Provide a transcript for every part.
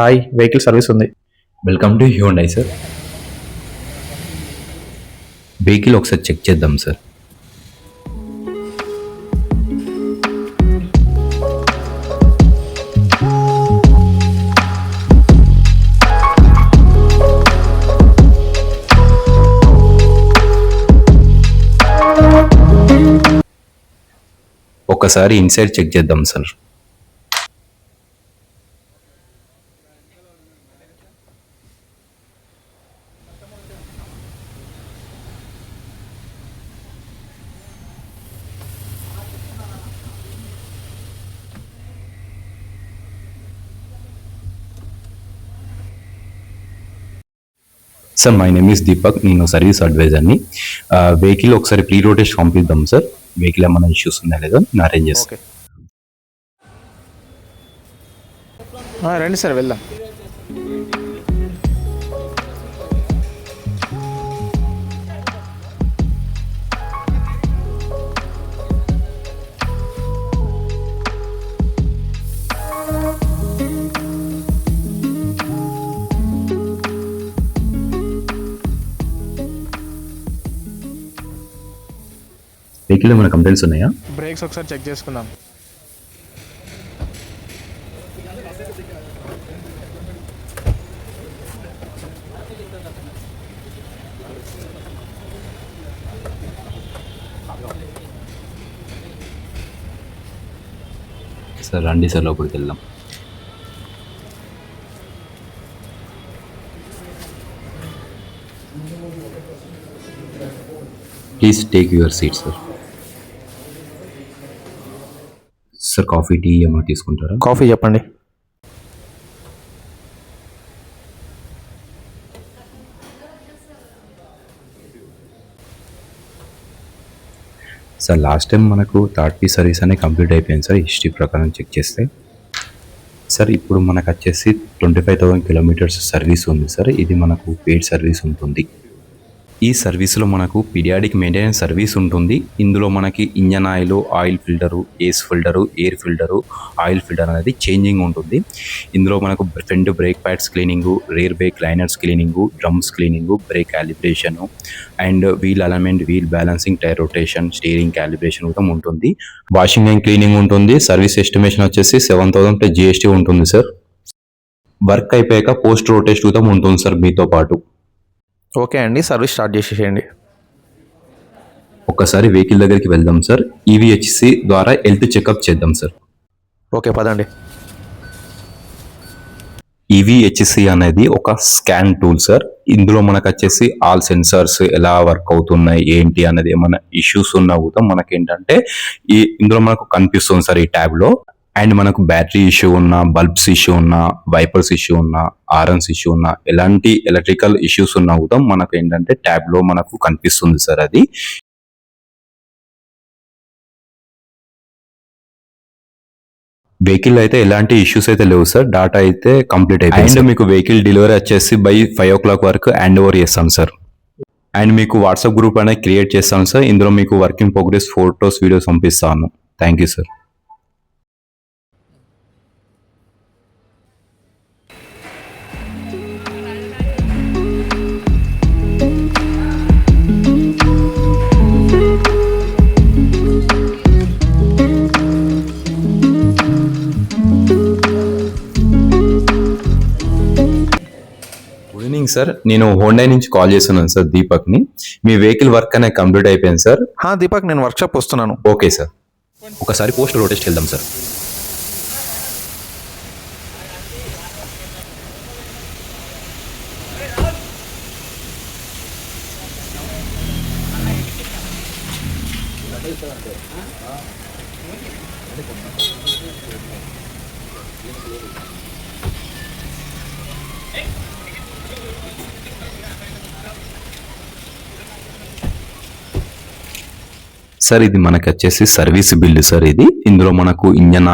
Hi, vehicle service ఉంది. Welcome to Hyundai sir. Vehicle ఒకసారి check చేద్దాం సార్. ఒకసారి ఇన్సైడ్ చెక్ చేద్దాం sir. Sir my name is Deepak, నేను సర్వీస్ అడ్వైజర్ని. వెహికల్ ఒకసారి ప్రీ రోటేషన్ పంపిద్దాం సార్. వెహికల్ ఏమైనా ఇష్యూస్ ఉన్నాయా లేదా నేను అరేంజ్ చేస్తాను. రండి సార్, వెళ్దాం. వెహికల్ ఏమైనా కంప్లైంట్స్ ఉన్నాయా? బ్రేక్స్ ఒకసారి చెక్ చేసుకుందాం. సార్ రండి సార్, లోపలికి వెళ్దాం. Please take your seat sir. Sir coffee tea ఏమైనా తీసుకుంటారా? కాఫీ చెప్పండి. సార్ లాస్ట్ టైం మనకు థర్డ్ పీ సర్వీస్ అనేది కంప్లీట్ అయిపోయింది సార్, హిస్టరీ ప్రకారం చెక్ చేస్తే. సార్ ఇప్పుడు మనకు వచ్చేసి 25,000 కిలోమీటర్స్ సర్వీస్ ఉంది సార్. ఇది మనకు పెయిడ్ సర్వీస్ ఉంటుంది. ఈ సర్వీస్లో మనకు పీరియాడిక్ మెయింటెనెన్స్ సర్వీస్ ఉంటుంది. ఇందులో మనకి engine oil filter, AC filter, air filter, oil filter అనేది చేంజింగ్ ఉంటుంది. ఇందులో మనకు front brake pads cleaning, rear brake liners cleaning, drums cleaning, brake calibration and wheel alignment, wheel balancing, tyre rotation, steering calibration కూడా ఉంటుంది. Washing and cleaning ఉంటుంది. Service estimation వచ్చేసి 7,000 plus GST ఉంటుంది sir. Work అయిపోయాక post rotation కూడా ఉంటుంది sir మీతో పాటు. ఓకే అండి, సర్వీస్ స్టార్ట్ చేసేయండి. ఒక్కసారి వెహికల్ దగ్గరికి వెళ్దాం సార్. EVHC ద్వారా హెల్త్ చెకప్ చేద్దాం సార్. ఓకే, పదండి. EVHC అనేది ఒక స్కాన్ టూల్ సార్. ఇందులో మనకు వచ్చేసి ఆల్ సెన్సార్స్ ఎలా వర్క్ అవుతున్నాయి ఏంటి అనేది ఏమైనా ఇష్యూస్ ఉన్నా కూడా మనకేంటంటే ఇందులో మనకు కనిపిస్తుంది సార్ ఈ ట్యాబ్లో. అండ్ మనకు బ్యాటరీ ఇష్యూ ఉన్నా, బల్బ్స్ ఇష్యూ ఉన్నా, వైపర్స్ ఇష్యూ ఉన్నా, ఆర్ఎన్స్ ఇష్యూ ఉన్నా, ఎలాంటి ఎలక్ట్రికల్ ఇష్యూస్ ఉన్నా కూడా మనకు ఏంటంటే ట్యాబ్లో మనకు కనిపిస్తుంది సార్. అది వెహికల్ అయితే ఎలాంటి ఇష్యూస్ అయితే లేవు సార్. డాటా అయితే కంప్లీట్ అయిపోయింది. అండ్ మీకు వెహికల్ డెలివరీ వచ్చేసి బై 5 o'clock వరకు హ్యాండ్ ఓవర్ చేస్తాం సార్. అండ్ మీకు వాట్సాప్ గ్రూప్ అనేది క్రియేట్ చేస్తాను సార్. ఇందులో మీకు work in progress photos, videos పంపిస్తాను. Thank you sir. Good evening sir, నేను హోండా నుంచి కాల్ చేస్తున్నాను సార్, దీపక్ని. మీ వెహికల్ వర్క్ అనేది కంప్లీట్ అయిపోయింది సార్. దీపక్, నేను వర్క్షాప్ వస్తున్నాను. Okay sir. ఒకసారి పోస్ట్ రోటేస్ట్ వెళ్దాం సార్. సార్ ఇది మనకి వచ్చేసి సర్వీస్ బిల్ సార్. ఇది ఇందులో మనకు engine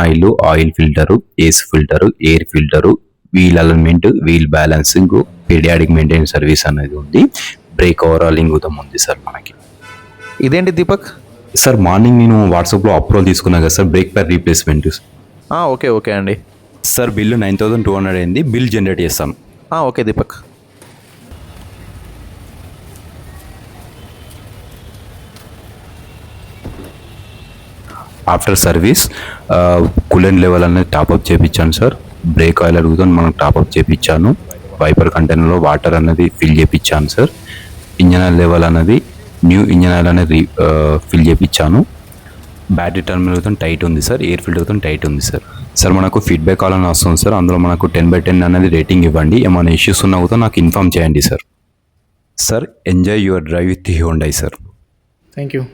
oil filter, AC filter, air filter, wheel alignment, wheel balancing, periodic maintenance service అనేది ఉంది. బ్రేక్ ఓవరాలింగ్ కూడా ఉంది సార్ మనకి. ఇదేంటి దీపక్? సార్ మార్నింగ్ నేను వాట్సాప్లో అప్రూవల్ తీసుకున్నా కదా sir, break pad replacement. Okay okay అండి. సార్ బిల్లు 9200 అయింది, బిల్ జనరేట్ చేస్తాను. Okay Deepak. After service coolant level అనేది టాప్అప్ చేయించాను సార్. బ్రేక్ ఆయిల్ అడుగుతాను, మనం టాప్అప్ చేయించాను. వైపర్ కంటైనర్లో వాటర్ అనేది ఫిల్ చేయించాను సార్. ఇంజన్ ఆయిల్ లెవెల్ అనేది న్యూ ఇంజన్ ఆయిల్ అనేది ఫిల్ చేయించాను. బ్యాటరీ టర్మినల్ టైట్ ఉంది సార్, ఎయిర్ ఫిల్టర్తో టైట్ ఉంది సార్. సార్ మనకు ఫీడ్బ్యాక్ కాల్ అని వస్తుంది సార్, అందులో మనకు 10/10 అనేది రేటింగ్ ఇవ్వండి. ఏమైనా ఇష్యూస్ ఉన్నా కూడా నాకు ఇన్ఫామ్ చేయండి sir. Sir enjoy your drive with Hyundai sir. Thank you.